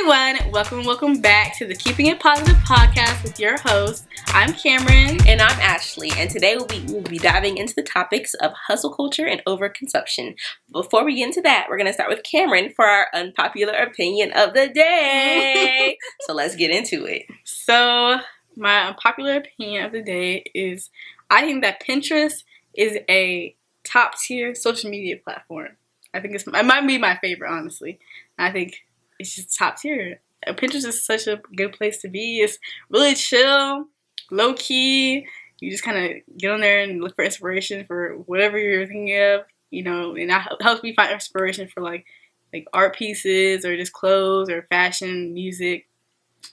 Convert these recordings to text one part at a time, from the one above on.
everyone, welcome back to the Keeping It Positive podcast with your host. I'm Cameron. And I'm Ashley, and today we'll be diving into the topics of hustle culture and overconsumption. Before we get into that, we're going to start with Cameron for our unpopular opinion of the day. So let's get into it. So my unpopular opinion of the day is I think that Pinterest is a top tier social media platform. I think it might be my favorite, honestly. I think it's just top tier. Pinterest is such a good place to be. It's really chill, low key. You just kind of get on there and look for inspiration for whatever you're thinking of, and that helps me find inspiration for like art pieces or just clothes or fashion, music,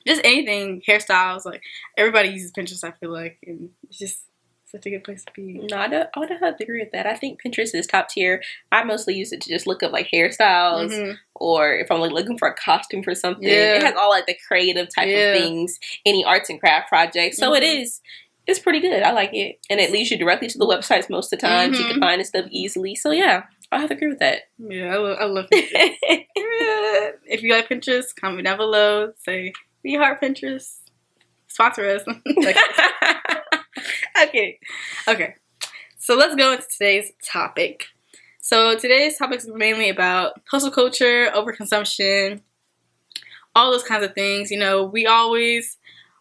just anything, hairstyles. Like everybody uses Pinterest, I feel like, and it's just such a good place to be. No, I would have to agree with that. I think Pinterest is top tier. I mostly use it to just look up like hairstyles, or if I'm like looking for a costume for something. Yeah. It has all like the creative type of things, any arts and craft projects. So it's pretty good. I like it, and it leads you directly to the websites most of the time, so you can find the stuff easily. So yeah, I have to agree with that. Yeah, I love Pinterest. If you like Pinterest, comment down below. Say we heart Pinterest. Sponsor us. Okay. So let's go into today's topic. So today's topic is mainly about hustle culture, overconsumption, all those kinds of things. We always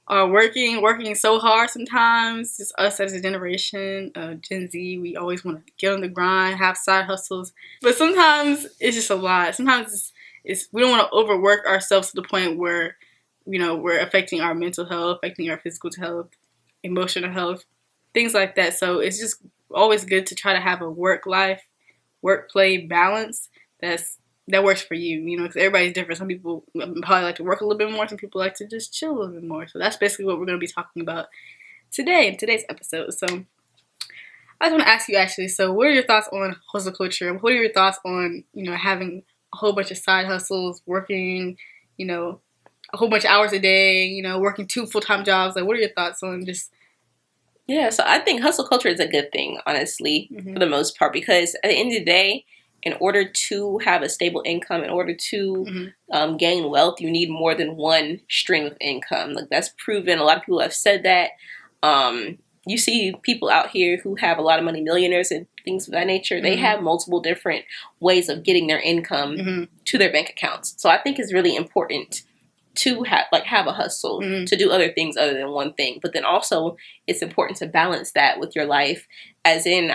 are working so hard sometimes. Just us as a generation, Gen Z, we always want to get on the grind, have side hustles. But sometimes it's just a lot. Sometimes it's we don't want to overwork ourselves to the point where, we're affecting our mental health, affecting our physical health, emotional health, things like that. So it's just always good to try to have a work-play balance that works for you, because everybody's different. Some people probably like to work a little bit more. Some people like to just chill a little bit more. So that's basically what we're going to be talking about today in today's episode. So I just want to ask you, Ashley, so what are your thoughts on hustle culture? What are your thoughts on, having a whole bunch of side hustles, working, a whole bunch of hours a day, working 2 full-time jobs? Like, what are your thoughts on just... Yeah, so I think hustle culture is a good thing, honestly, for the most part, because at the end of the day, in order to have a stable income, in order to gain wealth, you need more than one stream of income. Like, that's proven. A lot of people have said that. You see people out here who have a lot of money, millionaires and things of that nature. They have multiple different ways of getting their income to their bank accounts. So I think it's really important to have a hustle, to do other things other than one thing. But then also it's important to balance that with your life, as in,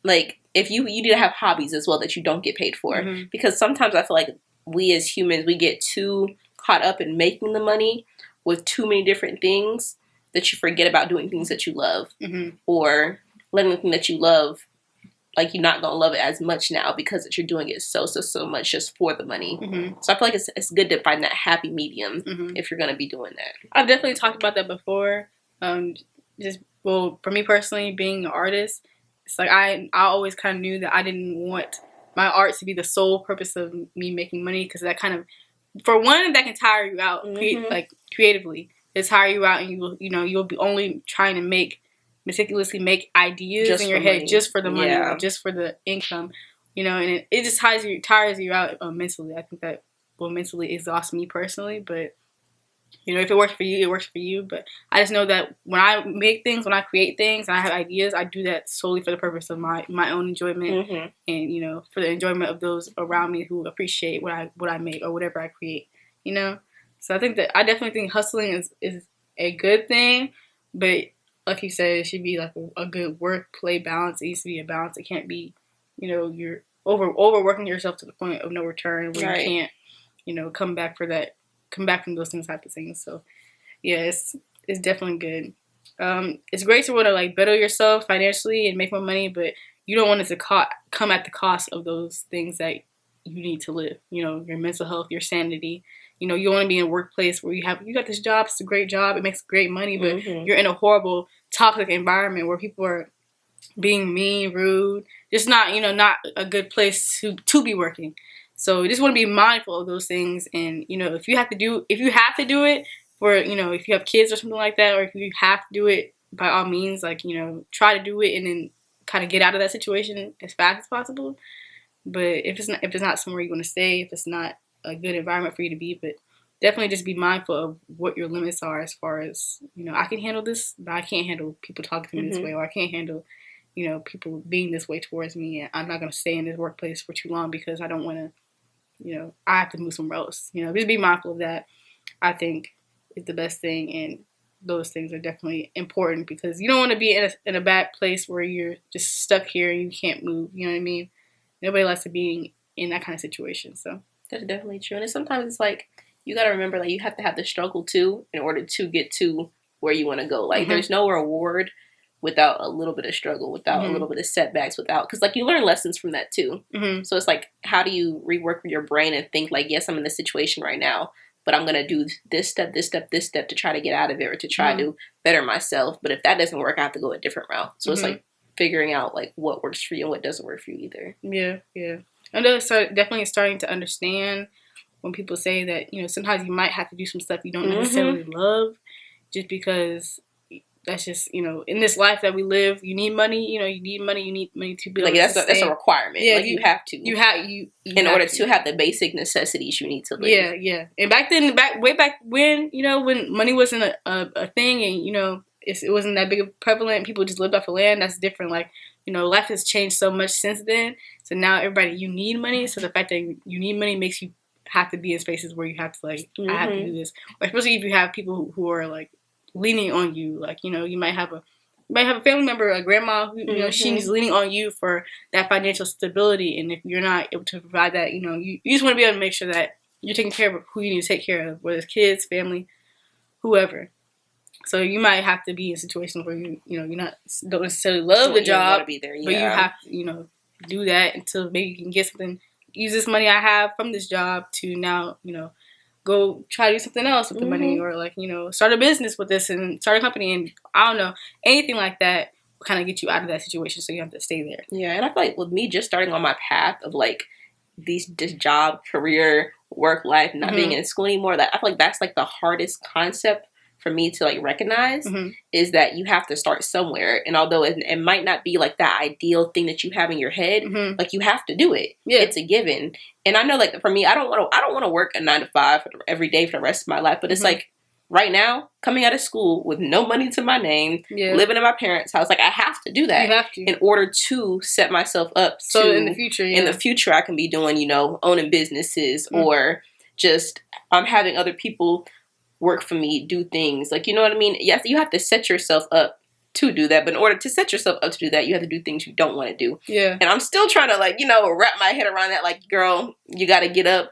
like, if you need to have hobbies as well that you don't get paid for. Because sometimes I feel like we as humans, we get too caught up in making the money with too many different things that you forget about doing things that you love, or letting the thing that you love, like, you're not going to love it as much now because that you're doing it so much just for the money. So I feel like it's good to find that happy medium if you're going to be doing that. I've definitely talked about that before. For me personally, being an artist, it's like I always kind of knew that I didn't want my art to be the sole purpose of me making money, because that kind of, for one, that can tire you out, creatively. It tire you out, and you'll be only trying to meticulously make ideas just in your head, just for the money, just for the income, and it just tires you out mentally. I think that will mentally exhaust me personally, but if it works for you, it works for you. But I just know that when I make things, when I create things, and I have ideas, I do that solely for the purpose of my own enjoyment, and for the enjoyment of those around me who appreciate what I make or whatever I create. So I think that I definitely think hustling is a good thing, but like you said, it should be like a good work-play balance. It needs to be a balance. It can't be, you're overworking yourself to the point of no return where you can't, come back from those things type of things. So yeah, it's definitely good. It's great to want to like better yourself financially and make more money, but you don't want it to come at the cost of those things that you need to live. Your mental health, your sanity. You want to be in a workplace where you got this job. It's a great job. It makes great money, but you're in a horrible, toxic environment where people are being mean, rude. Just not a good place to be working. So you just want to be mindful of those things. And if you have to do it for if you have kids or something like that, or if you have to do it, by all means, like try to do it and then kind of get out of that situation as fast as possible. But if it's not somewhere you want to stay, if it's not a good environment for you to be, but definitely just be mindful of what your limits are as far as, I can handle this, but I can't handle people talking to me this way, or I can't handle, people being this way towards me. And I'm not going to stay in this workplace for too long because I don't want to, I have to move somewhere else. Just be mindful of that, I think, is the best thing. And those things are definitely important because you don't want to be in a bad place where you're just stuck here and you can't move. You know what I mean? Nobody likes to be in that kind of situation. So that's definitely true. And sometimes it's like, you got to remember, like, you have to have the struggle too in order to get to where you want to go. Like, there's no reward without a little bit of struggle, without a little bit of setbacks, because like you learn lessons from that too. So it's like, how do you rework your brain and think like, yes, I'm in this situation right now, but I'm gonna do this step, this step, this step to try to get out of it or to try to better myself. But if that doesn't work, I have to go a different route. So it's like figuring out like what works for you and what doesn't work for you either. Yeah. And so definitely starting to understand when people say that, sometimes you might have to do some stuff you don't necessarily love just because that's just, in this life that we live, you need money, you need money to be like able that's a requirement. Yeah, like you have to. You in order to have the basic necessities you need to live. Yeah. And way back when, when money wasn't a thing and, it wasn't that big of prevalent, people just lived off of land, that's different. Like, life has changed so much since then. So now everybody, you need money. So the fact that you need money makes you have to be in spaces where you have to like, I have to do this. Or especially if you have people who are like leaning on you, like, you might have a family member, a grandma who, she's leaning on you for that financial stability. And if you're not able to provide that, you just want to be able to make sure that you're taking care of who you need to take care of, whether it's kids, family, whoever. So you might have to be in situations where don't necessarily love the job, be there, but you have to, do that until maybe you can get something. Use this money I have from this job to now, go try to do something else with the money, or like, start a business with this and start a company, and I don't know, anything like that will kind of get you out of that situation, so you have to stay there. Yeah, and I feel like with me just starting on my path of like this job, career, work life, not being in school anymore, that I feel like that's like the hardest concept for me to like recognize, is that you have to start somewhere. And although it might not be like that ideal thing that you have in your head, like you have to do it. Yeah. It's a given. And I know like for me, I don't want to work a 9 to 5 every day for the rest of my life. But it's like right now, coming out of school with no money to my name, living in my parents' house, like I have to do that. You have to. In order to set myself up so in the future. In the future, I can be doing, owning businesses or just having other people work for me, do things. Like, you know what I mean? Yes, you have to set yourself up to do that. But in order to set yourself up to do that, you have to do things you don't want to do. Yeah. And I'm still trying to like, wrap my head around that. Like, girl, you got to get up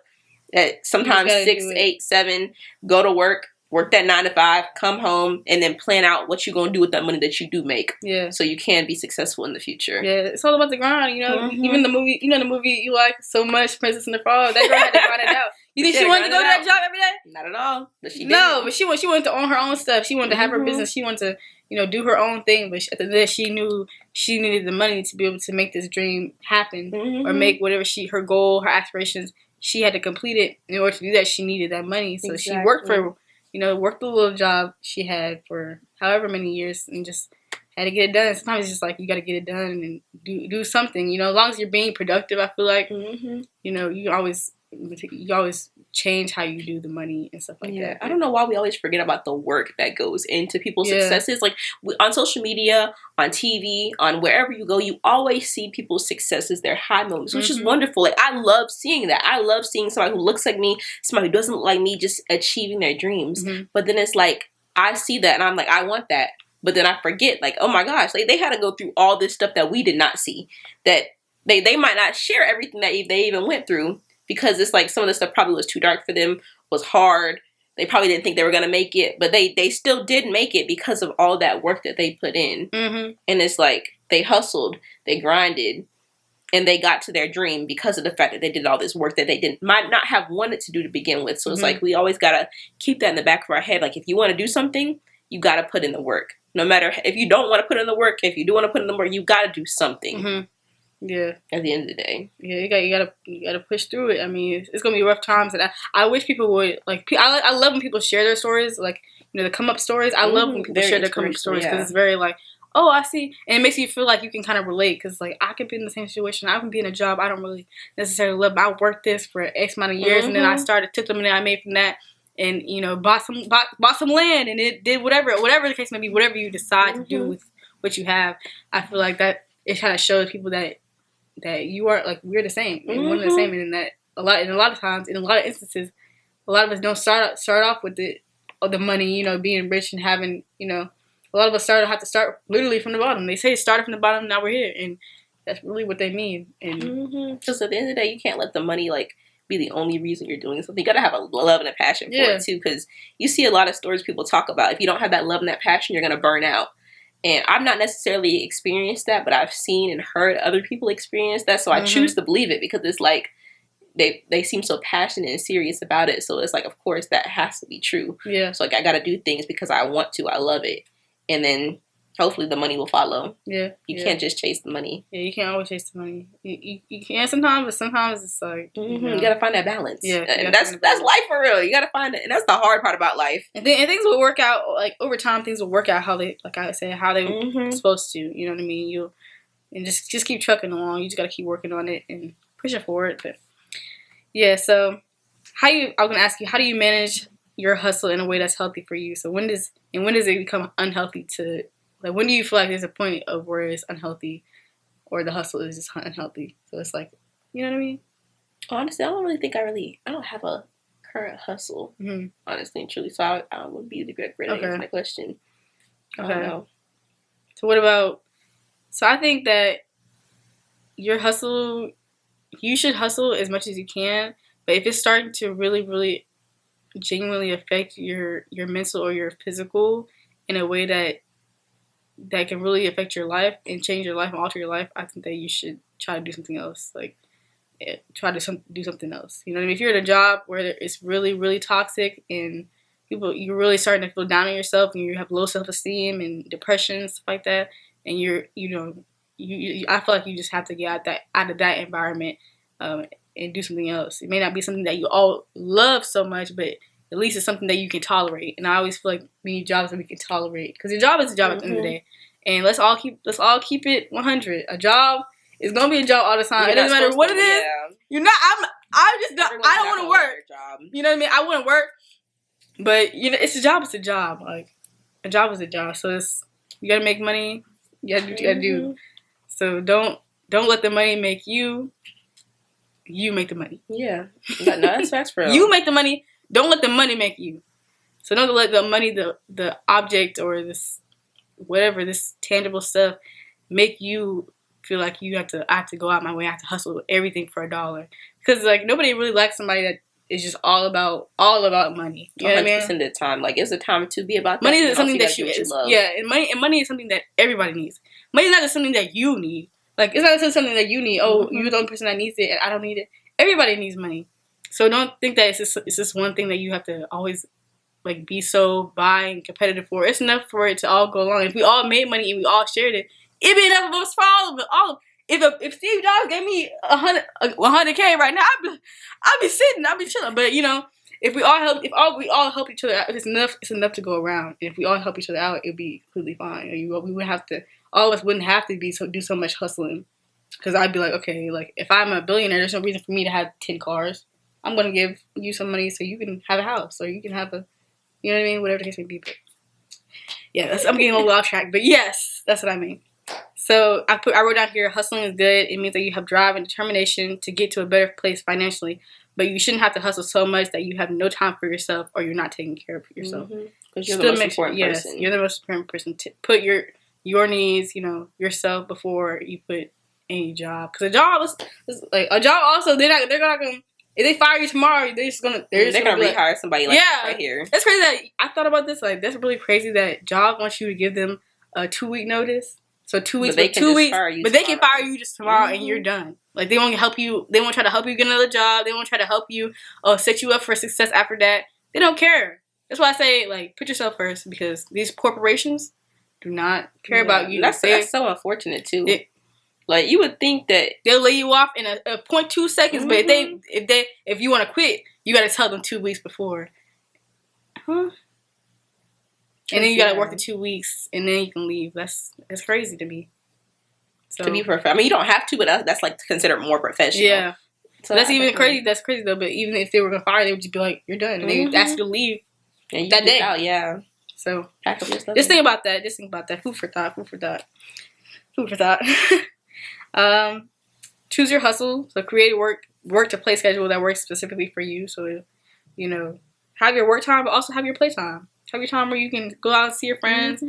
at sometimes 6, 8, 7, go to work that 9 to 5, come home, and then plan out what you're going to do with that money that you do make. Yeah. So you can be successful in the future. Yeah, it's all about the grind, Even the movie, the movie you like so much, Princess and the Frog, that girl had to grind it out. You think she wanted to go to that job every day? Not at all. But she didn't. No, but she wanted to own her own stuff. She wanted to have her business. She wanted to, do her own thing. But at the end of the day, she knew she needed the money to be able to make this dream happen or make whatever her goal, her aspirations. She had to complete it. In order to do that, she needed that money. So she worked worked the little job she had for however many years and just had to get it done. Sometimes it's just like you got to get it done and do something. As long as you're being productive, I feel like you always change how you do the money and stuff like that. I don't know why we always forget about the work that goes into people's successes. Like on social media, on TV, on wherever you go, you always see people's successes, their high moments, which is wonderful. Like I love seeing that. I love seeing somebody who looks like me, somebody who doesn't look like me, just achieving their dreams. But then it's like I see that and I'm like, I want that. But then I forget, like, oh my gosh, like they had to go through all this stuff that we did not see. That they might not share everything that they even went through. Because it's like some of the stuff probably was too dark for them, was hard. They probably didn't think they were going to make it. But they still did make it because of all that work that they put in. And it's like they hustled, they grinded, and they got to their dream because of the fact that they did all this work that they might not have wanted to do to begin with. So it's like we always got to keep that in the back of our head. Like if you want to do something, you got to put in the work. No matter if you don't want to put in the work, if you do want to put in the work, you got to do something. Yeah. At the end of the day. Yeah, you gotta push through it. I mean, it's gonna be rough times, and I wish people would like. I love when people share their stories, like the come up stories. I love when people share their come up stories because it's very like, oh, I see, and it makes you feel like you can kind of relate because like I could be in the same situation. I can be in a job I don't really necessarily love. But I worked this for X amount of years, and then I took the money I made from that and bought some land, and it did whatever the case may be, whatever you decide to do with what you have. I feel like that it kind of shows people that you are like we're the same, and one and the same, and in that a lot of times, in a lot of instances, a lot of us don't start off with the money, being rich and having, a lot of us have to start literally from the bottom. They say started from the bottom, now we're here, and that's really what they mean. And because at the end of the day, you can't let the money be the only reason you're doing something. You gotta have a love and a passion for it too, because you see a lot of stories people talk about. If you don't have that love and that passion, you're gonna burn out. And I've not necessarily experienced that, but I've seen and heard other people experience that. So I choose to believe it, because it's like they seem so passionate and serious about it. So it's like, of course, that has to be true. Yeah. So I got to do things because I want to. I love it. And then hopefully the money will follow. Yeah. You can't just chase the money. Yeah, you can't always chase the money. You can sometimes, but sometimes it's like... You got to find that balance. Yeah. And that's life for real. You got to find it. And that's the hard part about life. And things will work out, over time, things will work out how they, like I said, how they're supposed to. You know what I mean? And just keep trucking along. You just got to keep working on it and push it forward. But yeah, so I'm going to ask you, how do you manage your hustle in a way that's healthy for you? So when does it become unhealthy to... Like, when do you feel like there's a point of where it's unhealthy or the hustle is just unhealthy? So it's like, you know what I mean? Honestly, I don't really think I don't have a current hustle, honestly and truly. So I would be the great to answer my question. I don't know. So I think that your hustle, you should hustle as much as you can, but if it's starting to really, really genuinely affect your mental or your physical in a way that can really affect your life and change your life and alter your life, I think that you should try to do something else. Try to do something else. You know what I mean? If you're in a job where it's really, really toxic and you're really starting to feel down on yourself and you have low self-esteem and depression and stuff like that, and I feel like you just have to get out of that environment and do something else. It may not be something that you all love so much, but at least it's something that you can tolerate. And I always feel like we need jobs that we can tolerate, because your job is a job at the end of the day. And let's all keep it 100. A job is gonna be a job all the time. It doesn't matter what it is. Yeah. You're not. I don't want to work. You know what I mean? I want to work, but it's a job. It's a job. Like, a job is a job. So you gotta make money. You gotta do what you gotta do. So don't let the money make you. You make the money. Yeah. No, that's real. You make the money. Don't let the money make you. So don't let the money, the object, or this tangible stuff make you feel like I have to go out my way, I have to hustle everything for $1. Because nobody really likes somebody that is just all about money. You know what I mean? 100% of the time. It's a time to be about that. Money is something that you love. Yeah, and money is something that everybody needs. Money is not just something that you need. It's not just something that you need. Oh, you're the only person that needs it and I don't need it. Everybody needs money. So don't think that it's just one thing that you have to always be so buying competitive for. It's enough for it to all go along. If we all made money and we all shared it, it'd be enough of us for all of it. If Steve Jobs gave me $100K right now, I'd be sitting, I'd be chilling. But if we all help each other out, if it's enough to go around. And if we all help each other out, it'd be completely fine. We wouldn't have to. All of us wouldn't have to do so much hustling. Because I'd be like, okay, if I'm a billionaire, there's no reason for me to have 10 cars. I'm going to give you some money so you can have a house, or you can have you know what I mean? Whatever the case may be. But yeah, I'm getting a little off track. But yes, that's what I mean. So I wrote down here, hustling is good. It means that you have drive and determination to get to a better place financially. But you shouldn't have to hustle so much that you have no time for yourself, or you're not taking care of yourself. Because you're the most important person. Yes, you're the most important person. To put your needs, yourself before you put any job. Because a job also, they're not gonna. If they fire you tomorrow, they're gonna rehire somebody right here. That's crazy. That I thought about this. That's really crazy that job wants you to give them a 2-week notice. So 2 weeks, but 2 weeks, but they can fire you just tomorrow and you're done. They won't help you. They won't try to help you get another job. They won't try to help you set you up for success after that. They don't care. That's why I say put yourself first, because these corporations do not care about you. That's so unfortunate too. You would think that they'll lay you off in a 0.2 seconds, but if you want to quit, you got to tell them 2 weeks before. Huh? And then you got to work the 2 weeks, and then you can leave. That's crazy to me. So, to be perfect. I mean, you don't have to, but that's considered more professional. Yeah. So that's even crazy. That's crazy though. But even if they were gonna fire, they would just be like, "You're done," and they ask you to leave that day. Out, yeah. So just think about that. Just think about that. Food for thought. Food for thought. Food for thought. Choose your hustle. So create work to play schedule that works specifically for you. So have your work time, but also have your play time. Have your time where you can go out and see your friends,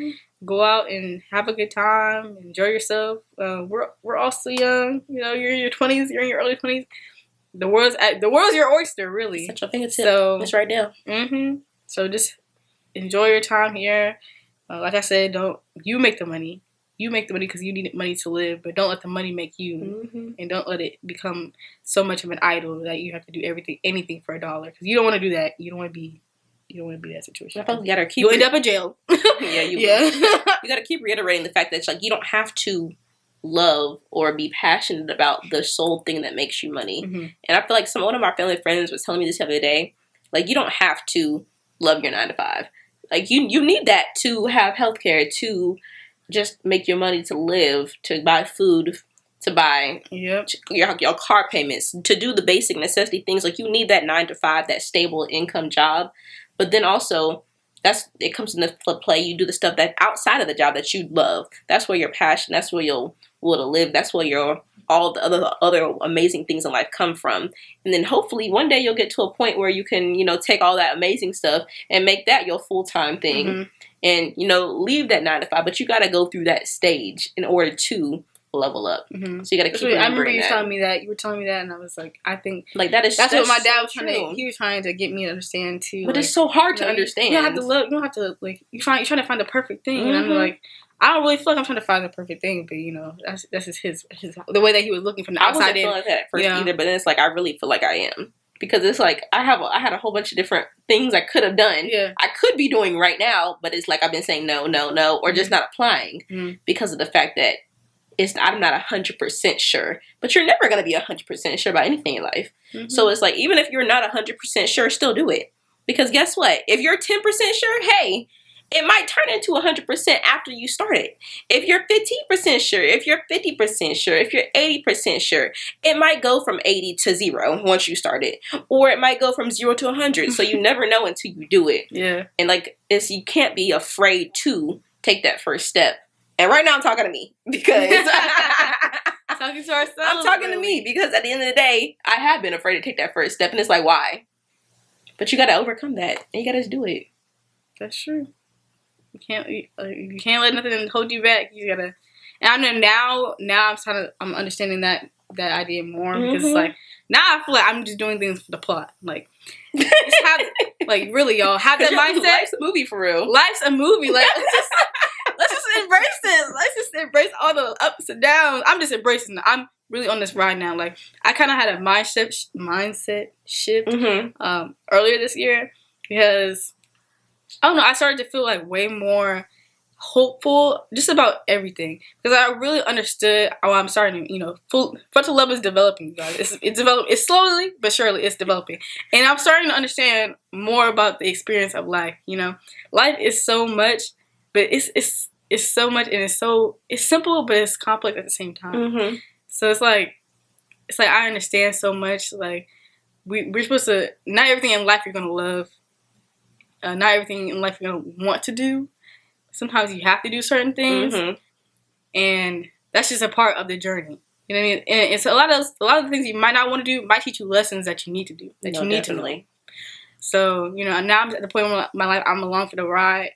go out and have a good time, enjoy yourself. We're all still young. You're in your 20s. You're in your early 20s. The world's your oyster, really. Such a fingertip. So it's right there. So just enjoy your time here. Like I said, don't you make the money. You make the money because you need money to live, but don't let the money make you, and don't let it become so much of an idol that you have to do anything for $1. Because you don't want to do that. You don't want to be that situation. You'll end up in jail. Yeah, you will. You gotta keep reiterating the fact that it's like you don't have to love or be passionate about the sole thing that makes you money. And I feel like one of my family friends was telling me this the other day. Like, you don't have to love your 9 to 5. Like, you need that to have healthcare, to just make your money to live, to buy food, to buy your car payments, to do the basic necessity things. Like, you need that 9 to 5, that stable income job. But then also, it comes into play. You do the stuff that outside of the job that you love. That's where your passion, that's where you'll want to live. That's where all the other amazing things in life come from. And then hopefully one day you'll get to a point where you can, take all that amazing stuff and make that your full-time thing. And, leave that 9 to 5. But you got to go through that stage in order to level up. So you got to keep remembering that. I remember you telling me that. You were telling me that, and I was like, I think that's what my dad was trying to. He was trying to get me to understand too. But it's so hard to understand. You don't have to look. You don't have to like. You're trying to find the perfect thing, and I'm like, I don't really feel like I'm trying to find the perfect thing, but that's just his the way that he was looking from the outside in. I wasn't feeling like that at first either, but then it's like I really feel like I am. Because it's like I had a whole bunch of different things I could have done. Yeah. I could be doing right now, but it's like I've been saying no, or just not applying because of the fact that I'm not 100% sure. But you're never going to be 100% sure about anything in life. So it's like, even if you're not 100% sure, still do it. Because guess what? If you're 10% sure, hey, it might turn into 100% after you start it. If you're 15% sure, if you're 50% sure, if you're 80% sure, it might go from 80 to 0 once you start it. Or it might go from 0 to 100. So you never know until you do it. Yeah. And you can't be afraid to take that first step. And right now I'm talking to me because talking to ourselves. I'm talking to me because at the end of the day, I have been afraid to take that first step, and it's like, why? But you got to overcome that, and you got to just do it. That's true. You can't let nothing hold you back. You gotta. And I know now I'm understanding that idea more because it's like now I feel like I'm just doing things for the plot. Like, just have really, y'all have that mindset. Life's a movie for real. Life's a movie. Like, let's just embrace it. Let's just embrace all the ups and downs. I'm just embracing it. I'm really on this ride now. Like, I kind of had a mindset shift earlier this year because I don't know. I started to feel like way more hopeful just about everything because I really understood. I'm starting to, frontal lobe is developing, guys. It's developing. It's slowly but surely it's developing, and I'm starting to understand more about the experience of life. Life is so much, but it's so much, and it's simple, but it's complex at the same time. So it's like I understand so much. Like we're supposed to. Not everything in life you're gonna love. Not everything in life you're gonna want to do. Sometimes you have to do certain things, and that's just a part of the journey. You know what I mean? And it's a lot of the things you might not want to do might teach you lessons that you need to do. That you need to know. So now I'm at the point in my life I'm along for the ride.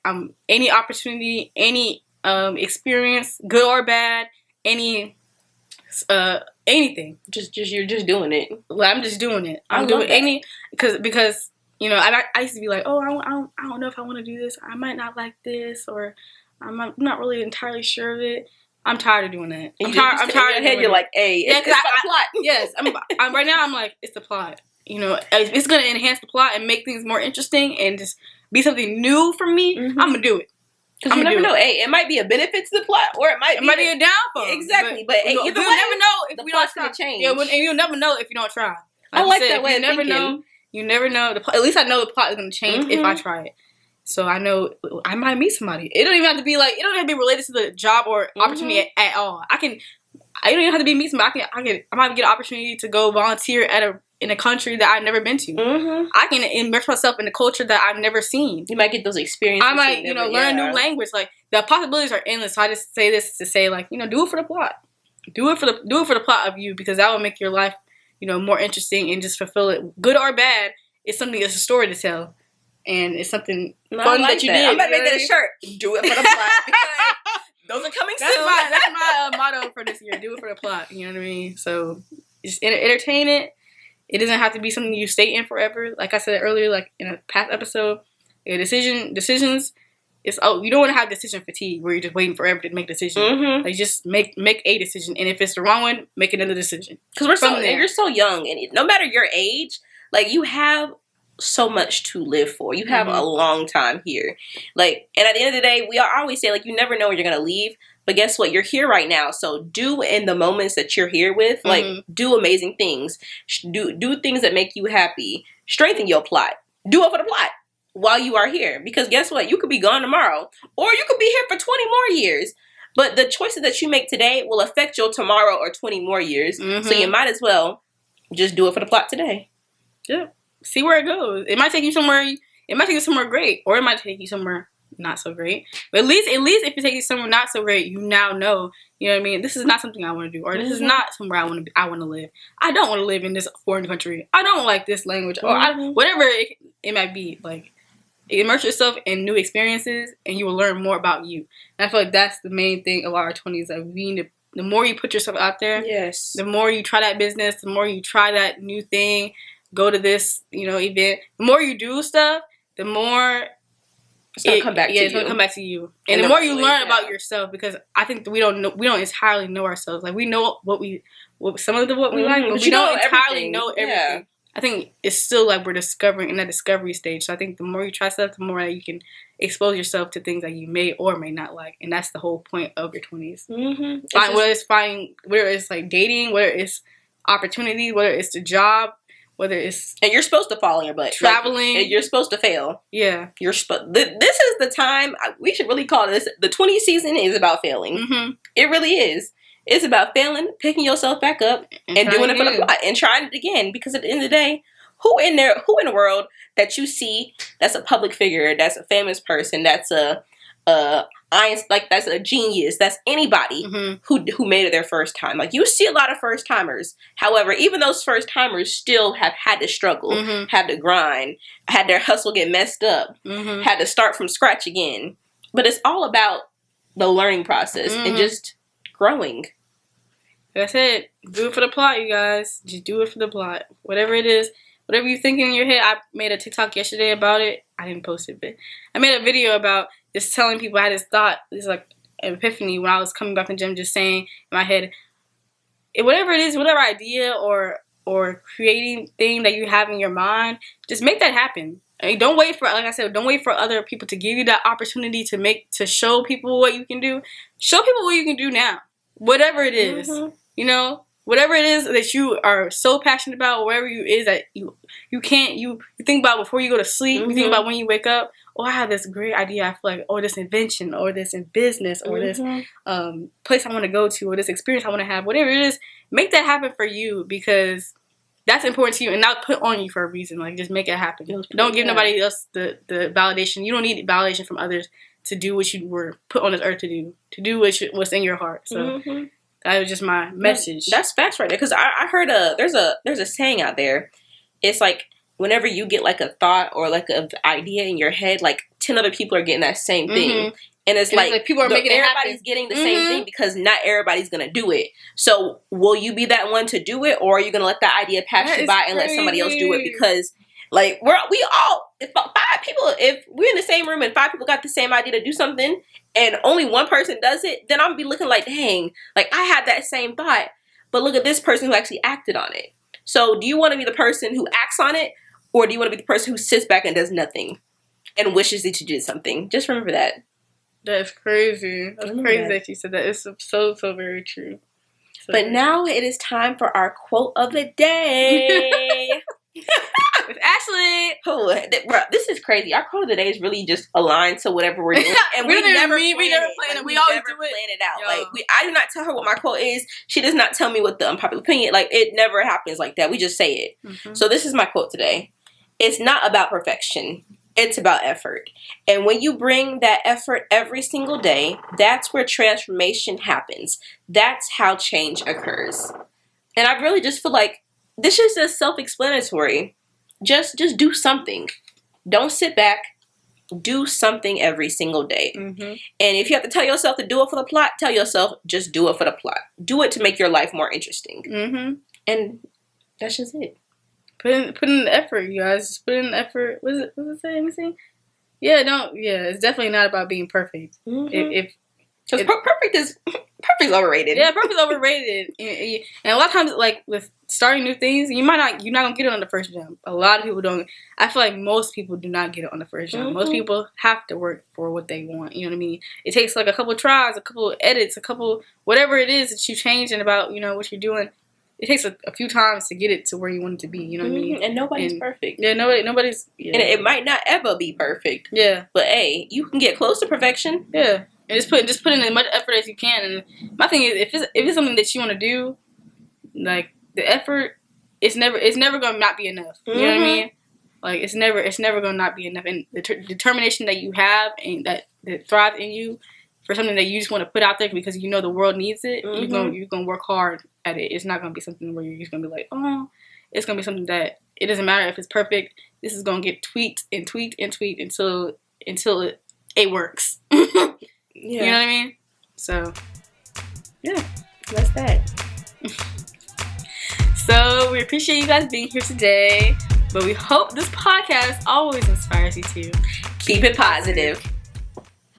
Any opportunity, any experience, good or bad, anything. You're just doing it. Well, I'm just doing it. I'm doing because. I used to be like, oh, I don't know if I want to do this. I might not like this, or I'm not really entirely sure of it. I'm tired of doing that. I'm tired. In your head, you're like, hey, it's about the plot. Yes, I'm right now. I'm like, it's the plot. It's gonna enhance the plot and make things more interesting and just be something new for me. I'm gonna do it. Because you never know. Hey, it might be a benefit to the plot, or it might be a downfall. Exactly, but either way, you'll never know if the we don't plot's gonna change. Yeah, and you'll never know if you don't try. I like that way of thinking. You never know. At least I know the plot is going to change if I try it. So I know I might meet somebody. It don't even have to be related to the job or opportunity at all. I can I don't even have to be meet somebody. I might get an opportunity to go volunteer in a country that I've never been to. I can immerse myself in a culture that I've never seen. You might get those experiences. I might, learn a new language. Like, the possibilities are endless. So I just say this to say, like, do it for the plot. Do it for the plot of you, because that will make your life, more interesting and just fulfill it. Good or bad, it's something. It's a story to tell, and it's something fun that you did. I'm about to make that a shirt. Do it for the plot. Those are coming soon. That's my motto for this year. Do it for the plot. You know what I mean? So just entertain it. It doesn't have to be something you stay in forever. Like I said earlier, like in a past episode, decisions. You don't want to have decision fatigue where you're just waiting forever to make decisions. Like, just make a decision, and if it's the wrong one, make another decision. Because you're so young, and no matter your age, like, you have so much to live for. You have a long time here. Like, and at the end of the day, I always say, like, you never know when you're gonna leave. But guess what? You're here right now. So do in the moments that you're here with, like, do amazing things. Do things that make you happy. Strengthen your plot. Do it for the plot while you are here. Because guess what? You could be gone tomorrow, or you could be here for 20 more years. But the choices that you make today will affect your tomorrow or 20 more years. So you might as well just do it for the plot today. Yeah. See where it goes. It might take you somewhere. It might take you somewhere great, or it might take you somewhere not so great. But at least if it takes you somewhere not so great, you now know. You know what I mean? This is not something I want to do, or this is not somewhere I want to live. I don't want to live in this foreign country. I don't like this language, or whatever it might be. Like, immerse yourself in new experiences, and you will learn more about you. And I feel like that's the main thing of our 20s. Like, we need to. The more you put yourself out there, the more you try that business, the more you try that new thing. Go to this, event. The more you do stuff, the more it's gonna come back to you. It's gonna come back to you. And the more you learn about yourself, because I think we don't entirely know ourselves. Like, we know what we like, but we don't entirely know everything. Yeah. I think it's still like we're discovering in that discovery stage. So I think the more you try stuff, the more that you can expose yourself to things that you may or may not like, and that's the whole point of your 20s. Whether it's like dating, whether it's opportunity, whether it's the job. Whether it's... And you're supposed to fall on your butt. Traveling. Like, you're supposed to fail. Yeah. This is the time... We should really call this... The 20 season is about failing. It really is. It's about failing, picking yourself back up, and doing it for the plot. And trying it again. Because at the end of the day, who in the world that you see that's a public figure, that's a famous person, that's that's a genius, that's anybody who made it their first time. Like, you see a lot of first timers. However, even those first timers still have had to struggle, had to grind, had their hustle get messed up, had to start from scratch again. But it's all about the learning process and just growing. That's it. Do it for the plot, you guys. Just do it for the plot. Whatever it is, whatever you think in your head. I made a TikTok yesterday about it. I didn't post it, but I made a video about just telling people I had this thought, this like epiphany when I was coming back from the gym, just saying in my head, whatever it is, whatever idea or creating thing that you have in your mind, just make that happen. I mean, don't wait for other people to give you that opportunity to show people what you can do. Show people what you can do now. Whatever it is, whatever it is that you are so passionate about, whatever it is that you think about before you go to sleep, you think about when you wake up. Oh, I have this great idea. I feel like, this invention, or this in business, or this place I want to go to, or this experience I want to have. Whatever it is, make that happen for you, because that's important to you and not put on you for a reason. Like, just make it happen. Don't give nobody else the validation. You don't need validation from others to do what you were put on this earth to do. To do what's in your heart. So that was just my message. That's facts right there. Because I heard there's a saying out there. It's like, whenever you get like a thought or like an idea in your head, like 10 other people are getting that same thing. And it's like people are making it happen. Everybody's getting the same thing, because not everybody's going to do it. So will you be that one to do it, or are you going to let that idea pass you by and let somebody else do it? Because like if we're in the same room and 5 people got the same idea to do something and only one person does it, then I'm going to be looking like, dang, like I had that same thought, but look at this person who actually acted on it. So do you want to be the person who acts on it, or do you want to be the person who sits back and does nothing and wishes that you did something? Just remember that. That's crazy. That's crazy that you said that. It's so very true. But now it is time for our quote of the day. With Ashley. Bro, this is crazy. Our quote of the day is really just aligned to whatever we're doing, and we never plan it. We always plan it out. Yo. Like I do not tell her what my quote is. She does not tell me what the unpopular opinion. Like it never happens like that. We just say it. Mm-hmm. So this is my quote today. It's not about perfection. It's about effort. And when you bring that effort every single day, that's where transformation happens. That's how change occurs. And I really just feel like this is just self-explanatory. Just do something. Don't sit back. Do something every single day. Mm-hmm. And if you have to tell yourself to do it for the plot, tell yourself just do it for the plot. Do it to make your life more interesting. Mm-hmm. And that's just it. Put in the effort, you guys. Just put in the effort. What does it say? Let me see. Yeah, it's definitely not about being perfect. Mm-hmm. Because perfect's overrated. Yeah, perfect's overrated. And a lot of times, like with starting new things, you're not gonna get it on the first jump. A lot of people don't. I feel like most people do not get it on the first jump. Mm-hmm. Most people have to work for what they want. You know what I mean? It takes like a couple tries, a couple edits, a couple whatever it is that you change and about what you're doing. It takes a few times to get it to where you want it to be. You know what I mean? And nobody's perfect. Yeah, nobody's. Yeah. And it might not ever be perfect. Yeah. But hey, you can get close to perfection. Yeah. And just put in as much effort as you can. And my thing is, if it's something that you want to do, like the effort, it's never gonna not be enough. You know what I mean? Like it's never gonna not be enough. And the determination that you have and that thrives in you for something that you just want to put out there because you know the world needs it. Mm-hmm. You're gonna work hard at it. It's not gonna be something where you're just gonna be like, oh, it's gonna be something that it doesn't matter if it's perfect. This is gonna get tweaked and tweaked and tweaked until it works. Yeah. You know what I mean? So, yeah, that's that. So, we appreciate you guys being here today. But we hope this podcast always inspires you to keep it positive.